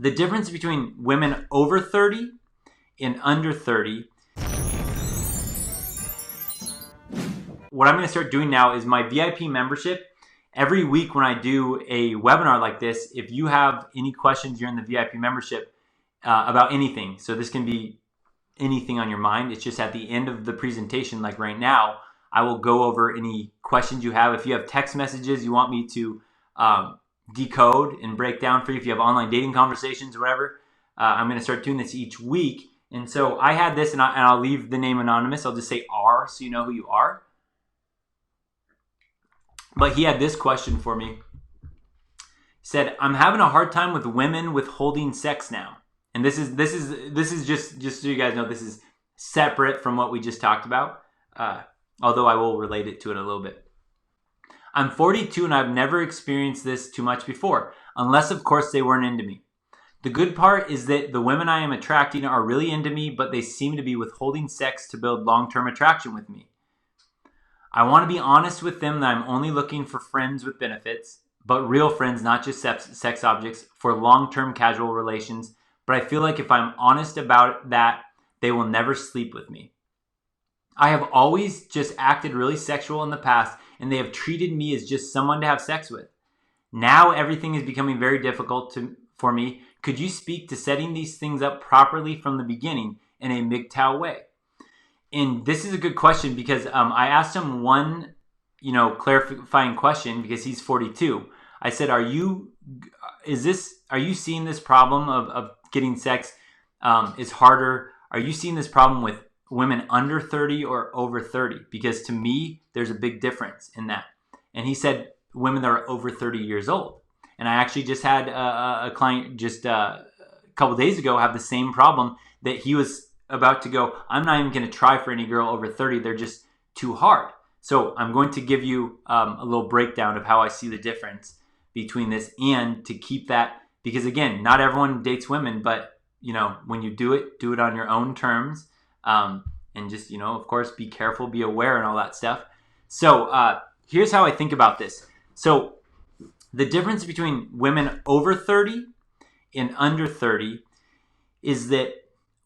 The difference between women over 30 and under 30. What I'm going to start doing now is my VIP membership. Every week when I do a webinar like this, if you have any questions, you're in the VIP membership about anything. So this can be anything on your mind. It's just at the end of the presentation, like right now, I will go over any questions you have. If you have text messages you want me to decode and break down for you, if you have online dating conversations or whatever, I'm going to start doing this each week. And so I had this, and I'll leave the name anonymous. I'll just say R so you know who you are. But he had this question for me. He said, I'm having a hard time with women withholding sex now. And this is just so you guys know, this is separate from what we just talked about. Although I will relate it to it a little bit. I'm 42 and I've never experienced this too much before, unless of course they weren't into me. The good part is that the women I am attracting are really into me, but they seem to be withholding sex to build long-term attraction with me. I want to be honest with them that I'm only looking for friends with benefits, but real friends, not just sex objects, for long-term casual relations. But I feel like if I'm honest about that, they will never sleep with me. I have always just acted really sexual in the past, and they have treated me as just someone to have sex with. Now everything is becoming very difficult for me. Could you speak to setting these things up properly from the beginning in a MGTOW way? And this is a good question because I asked him one, clarifying question because he's 42. I said, are you seeing this problem of getting sex is harder? Are you seeing this problem with women under 30 or over 30? Because to me, there's a big difference in that. And he said women that are over 30 years old. And I actually just had a client just a couple days ago have the same problem that he was about to go, I'm not even going to try for any girl over 30. They're just too hard. So I'm going to give you a little breakdown of how I see the difference between this and to keep that, because again, not everyone dates women, but when you do it on your own terms, and just, of course, be careful, be aware and all that stuff. So here's how I think about this. So the difference between women over 30 and under 30 is that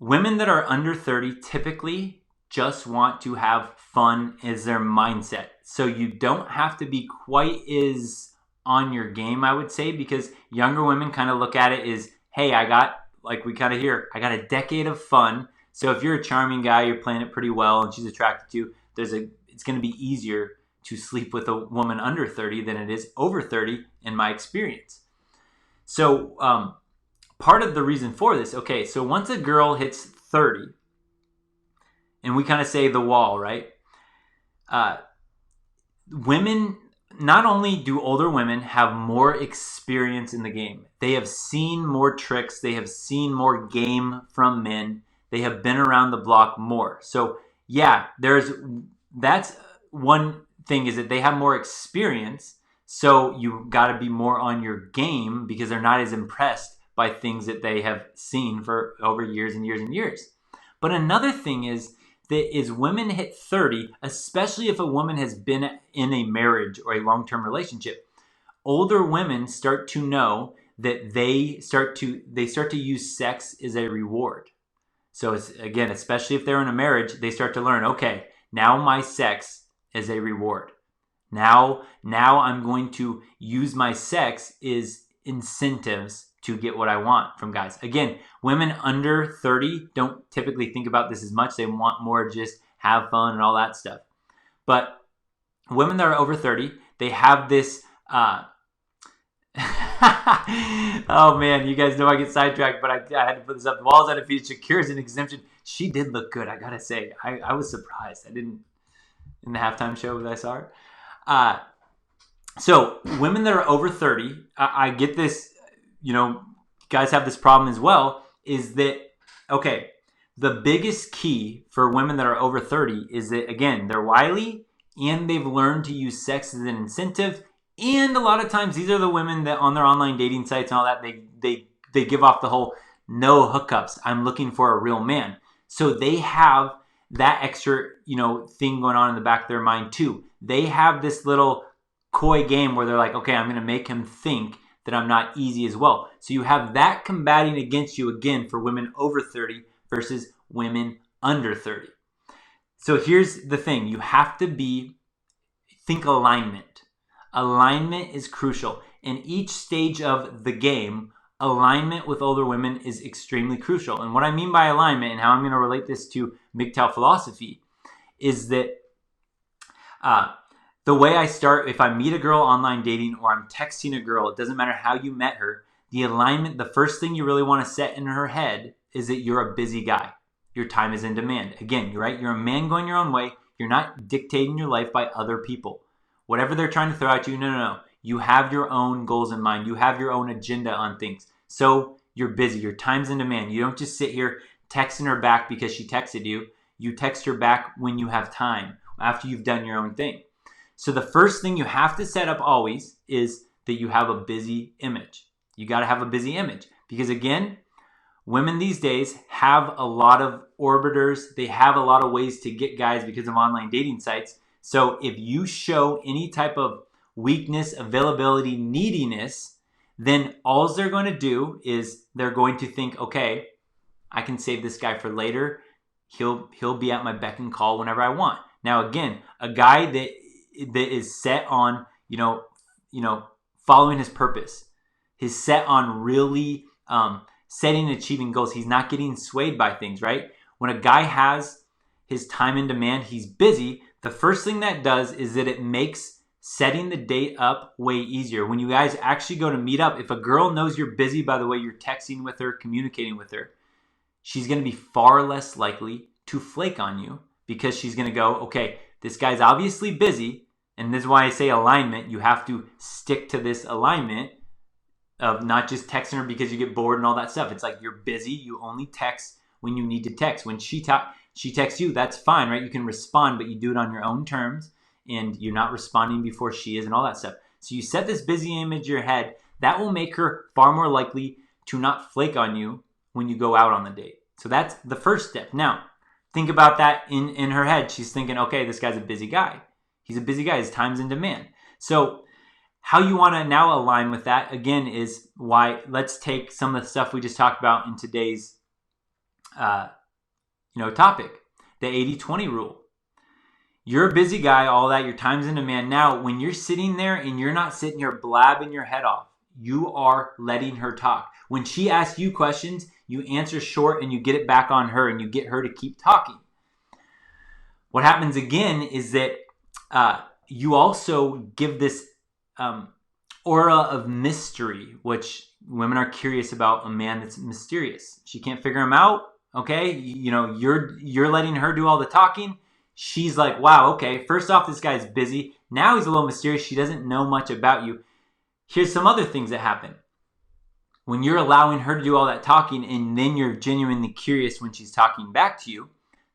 women that are under 30 typically just want to have fun as their mindset. So you don't have to be quite as on your game, I would say, because younger women kind of look at it as, hey, I got a decade of fun. So if you're a charming guy, you're playing it pretty well and she's attracted to you, it's going to be easier to sleep with a woman under 30 than it is over 30 in my experience. So part of the reason for this, okay, so once a girl hits 30, and we kind of say the wall, right? Women, not only do older women have more experience in the game, they have seen more tricks, they have seen more game from men, they have been around the block more. So yeah, that's one thing, is that they have more experience. So you got to be more on your game because they're not as impressed by things that they have seen for over years and years and years. But another thing is that women hit 30, especially if a woman has been in a marriage or a long-term relationship, older women start to know that they start to use sex as a reward. So it's, again, especially if they're in a marriage, they start to learn, okay, now my sex is a reward. Now I'm going to use my sex as incentives to get what I want from guys. Again, women under 30 don't typically think about this as much. They want more just have fun and all that stuff. But women that are over 30, they have this... oh man, you guys know I get sidetracked, but I had to put this up. The walls undefeated. Shakira's an exemption. She did look good, I gotta say. I was surprised. I didn't, in the halftime show that I saw her. So women that are over 30, I get this, guys have this problem as well, is that, okay, the biggest key for women that are over 30 is that, again, they're wily and they've learned to use sex as an incentive. And a lot of times these are the women that on their online dating sites and all that, they give off the whole no hookups, I'm looking for a real man. So they have that extra, thing going on in the back of their mind too. They have this little coy game where they're like, okay, I'm going to make him think that I'm not easy as well. So you have that combating against you again for women over 30 versus women under 30. So here's the thing. You have to think alignment. Alignment is crucial. In each stage of the game, alignment with older women is extremely crucial. And what I mean by alignment and how I'm going to relate this to MGTOW philosophy is that the way I start, if I meet a girl online dating or I'm texting a girl, it doesn't matter how you met her, the alignment, the first thing you really want to set in her head is that you're a busy guy. Your time is in demand. Again, right? You're a man going your own way. You're not dictating your life by other people. Whatever they're trying to throw at you, no. You have your own goals in mind. You have your own agenda on things. So you're busy. Your time's in demand. You don't just sit here texting her back because she texted you. You text her back when you have time, after you've done your own thing. So the first thing you have to set up always is that you have a busy image. You got to have a busy image because again, women these days have a lot of orbiters. They have a lot of ways to get guys because of online dating sites. So if you show any type of weakness, availability, neediness, then all they're going to do is they're going to think, okay, I can save this guy for later. He'll be at my beck and call whenever I want. Now, again, a guy that is set on, following his purpose. He's set on really setting and achieving goals. He's not getting swayed by things, right? When a guy has his time in demand, he's busy. The first thing that does is that it makes setting the date up way easier. When you guys actually go to meet up, if a girl knows you're busy by the way you're texting with her, communicating with her, she's going to be far less likely to flake on you because she's going to go, okay, this guy's obviously busy. And this is why I say alignment. You have to stick to this alignment of not just texting her because you get bored and all that stuff. It's like you're busy. You only text when you need to text. When she texts you, that's fine, right? You can respond, but you do it on your own terms and you're not responding before she is and all that stuff. So you set this busy image in your head. That will make her far more likely to not flake on you when you go out on the date. So that's the first step. Now, think about that in her head. She's thinking, okay, this guy's a busy guy. He's a busy guy. His time's in demand. So how you want to now align with that, again, is why let's take some of the stuff we just talked about in today's topic, the 80-20 rule. You're a busy guy, all that, your time's in demand. Now, when you're sitting there and you're not sitting here blabbing your head off, you are letting her talk. When she asks you questions, you answer short and you get it back on her and you get her to keep talking. What happens again is that you also give this aura of mystery, which women are curious about a man that's mysterious. She can't figure him out. Okay, you're letting her do all the talking. She's like, wow, okay, first off, this guy's busy. Now he's a little mysterious. She doesn't know much about you. Here's some other things that happen. When you're allowing her to do all that talking and then you're genuinely curious when she's talking back to you,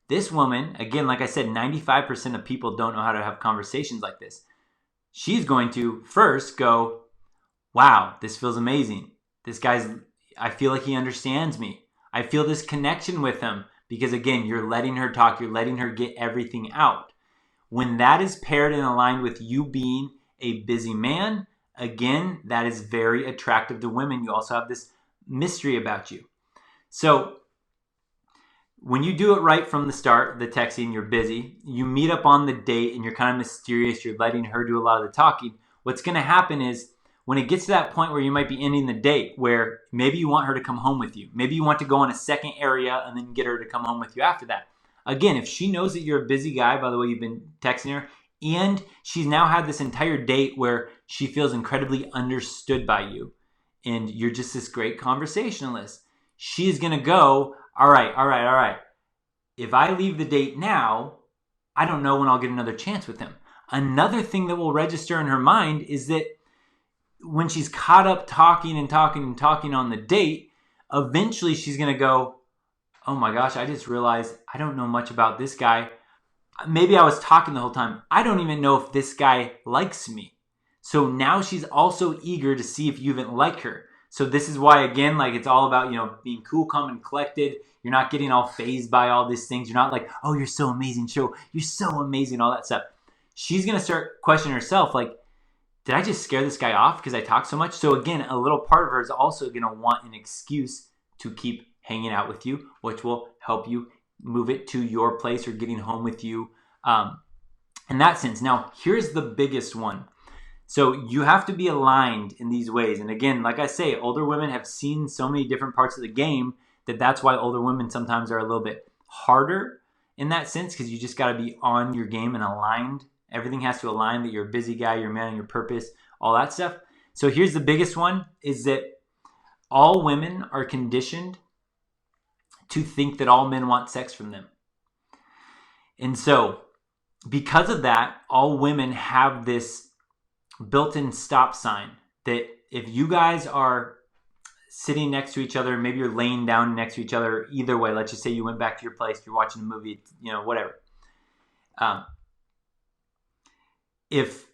this woman, again, like I said, 95% of people don't know how to have conversations like this. She's going to first go, wow, this feels amazing. I feel like he understands me. I feel this connection with him because, again, you're letting her talk. You're letting her get everything out. When that is paired and aligned with you being a busy man, again, that is very attractive to women. You also have this mystery about you. So when you do it right from the start, the texting, you're busy, you meet up on the date and you're kind of mysterious, you're letting her do a lot of the talking, what's going to happen is when it gets to that point where you might be ending the date, where maybe you want her to come home with you, maybe you want to go on a second area and then get her to come home with you after that. Again, if she knows that you're a busy guy, by the way, you've been texting her, and she's now had this entire date where she feels incredibly understood by you, and you're just this great conversationalist, she's going to go, all right. If I leave the date now, I don't know when I'll get another chance with him. Another thing that will register in her mind is that when she's caught up talking on the date, eventually she's going to go, oh my gosh, I just realized I don't know much about this guy. Maybe I was talking the whole time. I don't even know if this guy likes me. So now she's also eager to see if you even like her. So this is why, again, like it's all about, being cool, calm, and collected. You're not getting all fazed by all these things. You're not like, oh, you're so amazing, you're so amazing, all that stuff. She's going to start questioning herself, like, did I just scare this guy off because I talk so much? So again, a little part of her is also going to want an excuse to keep hanging out with you, which will help you move it to your place or getting home with you in that sense. Now, here's the biggest one. So you have to be aligned in these ways. And again, like I say, older women have seen so many different parts of the game that's why older women sometimes are a little bit harder in that sense, because you just got to be on your game and aligned. Everything has to align, that you're a busy guy, you're a man on your purpose, all that stuff. So here's the biggest one, is that all women are conditioned to think that all men want sex from them. And so because of that, all women have this built-in stop sign that if you guys are sitting next to each other, maybe you're laying down next to each other, either way, let's just say you went back to your place, you're watching a movie, whatever. If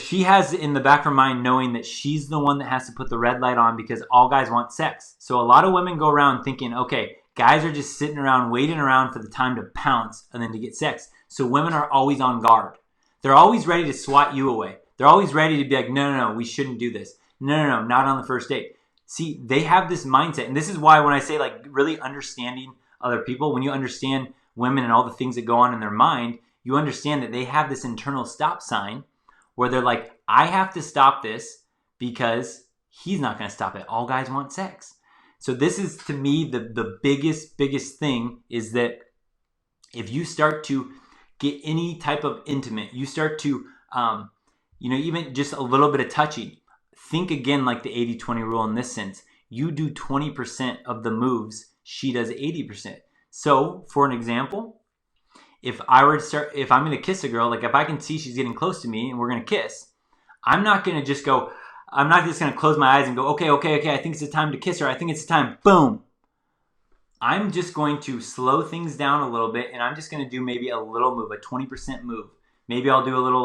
she has in the back of her mind knowing that she's the one that has to put the red light on because all guys want sex. So a lot of women go around thinking, okay, guys are just sitting around waiting around for the time to pounce and then to get sex. So women are always on guard. They're always ready to swat you away. They're always ready to be like, no, we shouldn't do this. No, not on the first date. See, they have this mindset. And this is why when I say like really understanding other people, when you understand women and all the things that go on in their mind, you understand that they have this internal stop sign where they're like, I have to stop this because he's not going to stop it. All guys want sex. So this is, to me, the biggest thing is that if you start to get any type of intimate, you start to, even just a little bit of touching, think again like the 80-20 rule in this sense. You do 20% of the moves, she does 80%. So for an example, if I'm going to kiss a girl, like if I can see she's getting close to me and we're going to kiss, I'm not going to close my eyes and go, okay, I think it's the time to kiss her. I think it's the time. Boom. I'm just going to slow things down a little bit, and I'm just going to do maybe a little move, a 20% move. Maybe I'll do a little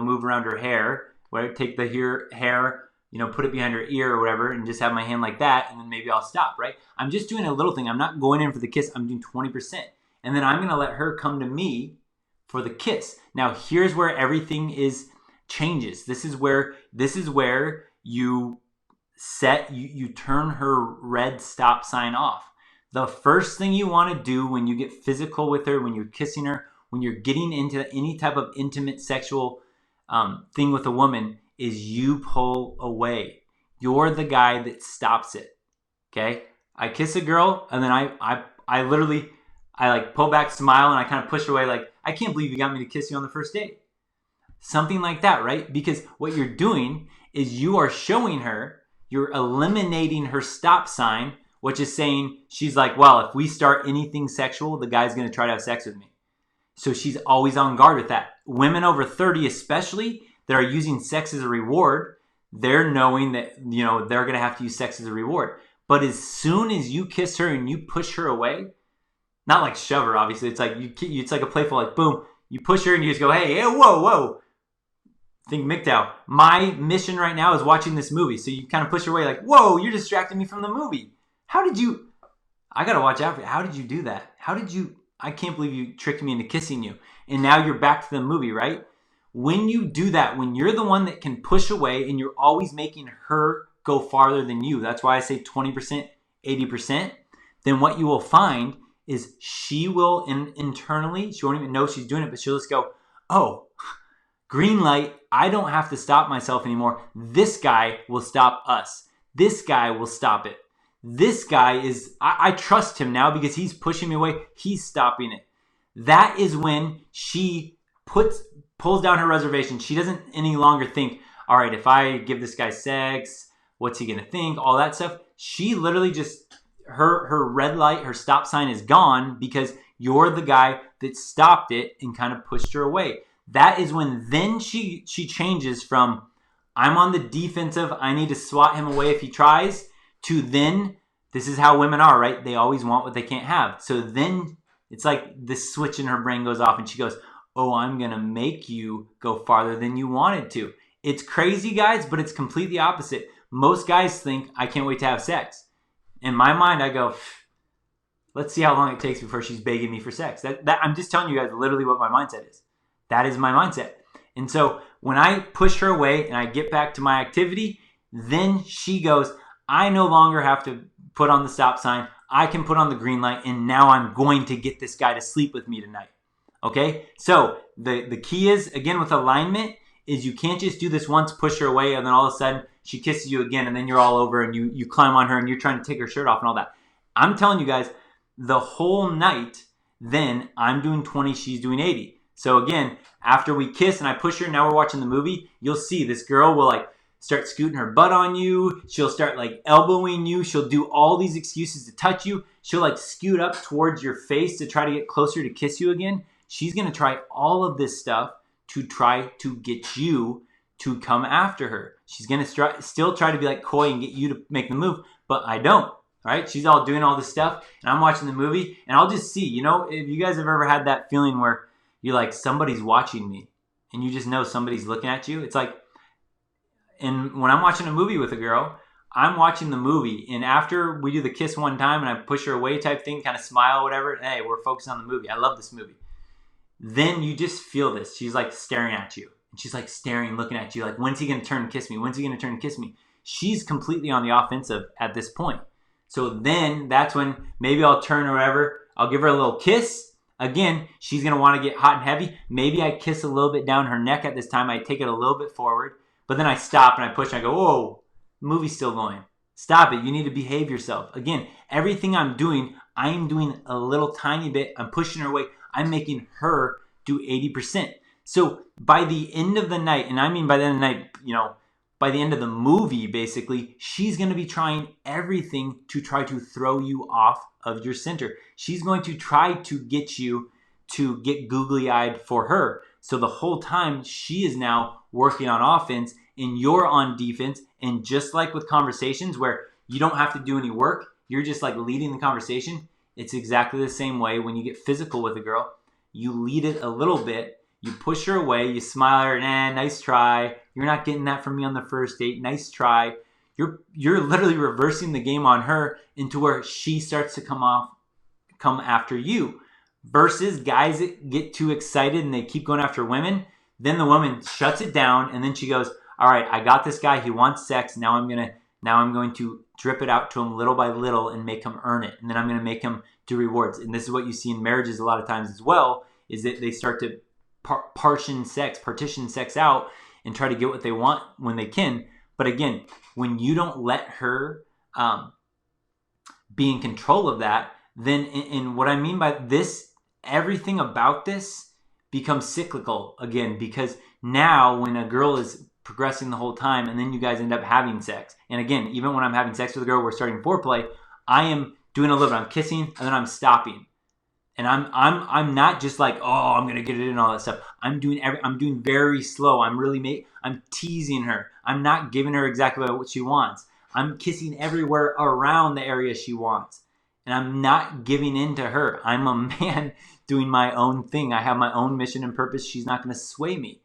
move around her hair, where I take the hair, put it behind her ear or whatever, and just have my hand like that, and then maybe I'll stop, right? I'm just doing a little thing. I'm not going in for the kiss. I'm doing 20%. And then I'm going to let her come to me for the kiss. Now, here's where everything changes. This is where you turn her red stop sign off. The first thing you want to do when you get physical with her, when you're kissing her, when you're getting into any type of intimate sexual thing with a woman, is you pull away. You're the guy that stops it. Okay? I kiss a girl, and then I literally pull back, smile, and I kind of push her away like, I can't believe you got me to kiss you on the first date. Something like that, right? Because what you're doing is you are showing her, you're eliminating her stop sign, which is saying, she's like, well, if we start anything sexual, the guy's going to try to have sex with me. So she's always on guard with that. Women over 30 especially, that are using sex as a reward, they're knowing that, they're going to have to use sex as a reward. But as soon as you kiss her and you push her away, not like shove her, obviously. It's like it's like a playful, like, boom. You push her and you just go, hey, whoa. Think MGTOW. My mission right now is watching this movie. So you kind of push her away like, whoa, you're distracting me from the movie. I got to watch out for you. How did you do that? I can't believe you tricked me into kissing you. And now you're back to the movie, right? When you do that, when you're the one that can push away and you're always making her go farther than you, that's why I say 20%, 80%, then what you will find is she will internally, she won't even know she's doing it, but she'll just go, oh, green light, I don't have to stop myself anymore. This guy will stop us. This guy will stop it. This guy I trust him now because he's pushing me away. He's stopping it. That is when she pulls down her reservation. She doesn't any longer think, all right, if I give this guy sex, what's he going to think? All that stuff. She literally just, her red light, her stop sign is gone because you're the guy that stopped it and kind of pushed her away. That is when then she changes from, I'm on the defensive, I need to swat him away if he tries, to then, this is how women are, right? They always want what they can't have. So then it's like this switch in her brain goes off and she goes, oh, I'm going to make you go farther than you wanted to. It's crazy, guys, but it's completely opposite. Most guys think, I can't wait to have sex. In my mind, I go, let's see how long it takes before she's begging me for sex. That I'm just telling you guys literally what my mindset is. That is my mindset. And so When I push her away and I get back to my activity, then she goes, I no longer have to put on the stop sign. I can put on the green light, and now I'm going to get this guy to sleep with me tonight. Okay? So the key is, again, with alignment, is you can't just do this once, push her away, and then all of a sudden she kisses you again, and then you're all over, and you climb on her, and you're trying to take her shirt off and all that. I'm telling you guys, the whole night, then I'm doing 20, she's doing 80. So again, after we kiss and I push her, now we're watching the movie, you'll see this girl will like start scooting her butt on you. She'll start like elbowing you. She'll do all these excuses to touch you. She'll like scoot up towards your face to try to get closer to kiss you again. She's going to try all of this stuff to try to get you to come after her. She's going to still try to be like coy and get you to make the move, but I don't. Right? She's all doing all this stuff, and I'm watching the movie, and I'll just see, if you guys have ever had that feeling where you're like, somebody's watching me, and you just know somebody's looking at you. It's like, and when I'm watching a movie with a girl, I'm watching the movie, and after we do the kiss one time, and I push her away type thing, kind of smile, whatever, hey, we're focused on the movie. I love this movie. Then you just feel this. She's like staring at you, and she's like staring, looking at you, like, when's he going to turn and kiss me? When's he going to turn and kiss me? She's completely on the offensive at this point. So then that's when maybe I'll turn or whatever. I'll give her a little kiss. Again, she's going to want to get hot and heavy. Maybe I kiss a little bit down her neck at this time. I take it a little bit forward. But then I stop and I push and I go, whoa, the movie's still going. Stop it. You need to behave yourself. Again, everything I'm doing a little tiny bit. I'm pushing her away. I'm making her do 80%. So by the end of the night, and I mean by the end of the night, by the end of the movie, basically, she's going to be trying everything to try to throw you off of your center. She's going to try to get you to get googly-eyed for her. So the whole time, she is now working on offense, and you're on defense. And just like with conversations where you don't have to do any work, you're just like leading the conversation. It's exactly the same way when you get physical with a girl. You lead it a little bit. You push her away, you smile at her, nice try. You're not getting that from me on the first date. Nice try. You're literally reversing the game on her into where she starts to come after you. Versus guys that get too excited and they keep going after women. Then the woman shuts it down and then she goes, all right, I got this guy. He wants sex. Now I'm going to drip it out to him little by little and make him earn it. And then I'm going to make him do rewards. And this is what you see in marriages a lot of times as well, is that they start to partition sex out and try to get what they want when they can. But again, when you don't let her be in control of that, then and what I mean by this, everything about this becomes cyclical again, because now when a girl is progressing the whole time and then you guys end up having sex, and again, even when I'm having sex with a girl, we're starting foreplay, I am doing a little bit, I'm kissing and then I'm stopping. And I'm not just like, oh, I'm gonna get it in and all that stuff. I'm doing very slow. I'm teasing her. I'm not giving her exactly what she wants. I'm kissing everywhere around the area she wants. And I'm not giving in to her. I'm a man doing my own thing. I have my own mission and purpose. She's not gonna sway me.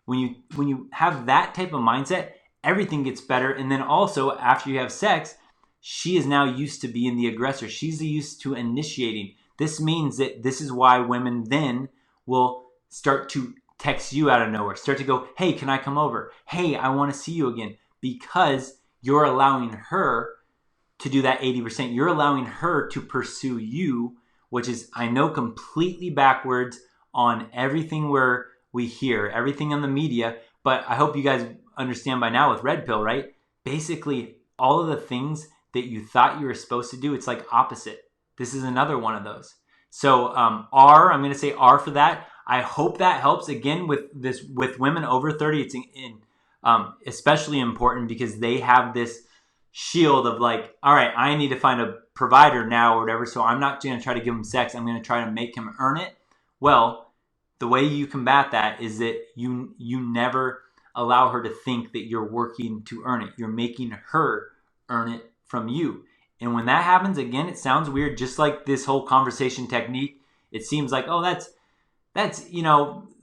When you have that type of mindset, everything gets better. And then also after you have sex, she is now used to being the aggressor. She's used to initiating. This means that this is why women then will start to text you out of nowhere, start to go, hey, can I come over? Hey, I want to see you again. Because you're allowing her to do that 80%. You're allowing her to pursue you, which is, I know, completely backwards on everything where we hear, everything on the media. But I hope you guys understand by now with Red Pill, right? Basically, all of the things that you thought you were supposed to do, it's like opposite. This is another one of those. So I'm going to say R for that. I hope that helps. Again, with women over 30, it's especially important because they have this shield of like, all right, I need to find a provider now or whatever. So I'm not going to try to give him sex. I'm going to try to make him earn it. Well, the way you combat that is that you never allow her to think that you're working to earn it. You're making her earn it from you. And when that happens, again, it sounds weird, just like this whole conversation technique. It seems like, oh, that's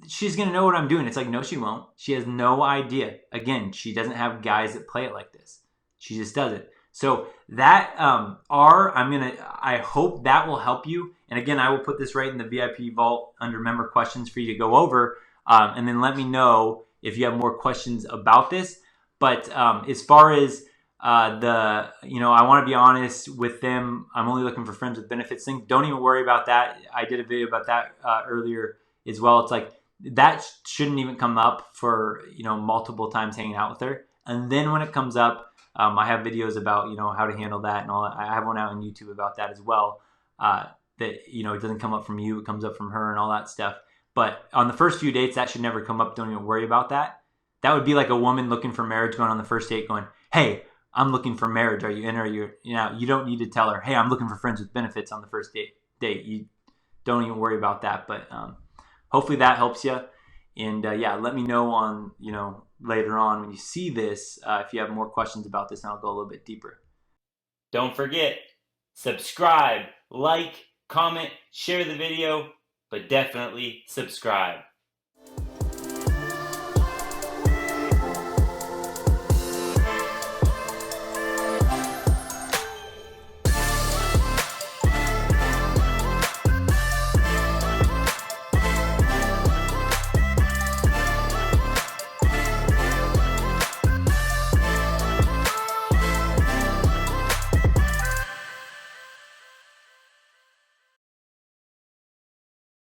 she's going to know what I'm doing. It's like, no, she won't. She has no idea. Again, she doesn't have guys that play it like this. She just does it. So that I hope that will help you. And again, I will put this right in the VIP vault under member questions for you to go over. And then let me know, if you have more questions about this. But as far as I want to be honest with them. I'm only looking for friends with benefits thing. Don't even worry about that. I did a video about that earlier as well. It's like that shouldn't even come up for multiple times hanging out with her. And then when it comes up, I have videos about how to handle that and all that. I have one out on YouTube about that as well. That it doesn't come up from you, it comes up from her and all that stuff. But on the first few dates, that should never come up. Don't even worry about that. That would be like a woman looking for marriage going on the first date, going, "Hey, I'm looking for marriage. Are you in? Or you don't need to tell her, "Hey, I'm looking for friends with benefits" on the first date. You don't even worry about that. But hopefully that helps you. And let me know on later on when you see this if you have more questions about this, and I'll go a little bit deeper. Don't forget, subscribe, like, comment, share the video, but definitely subscribe.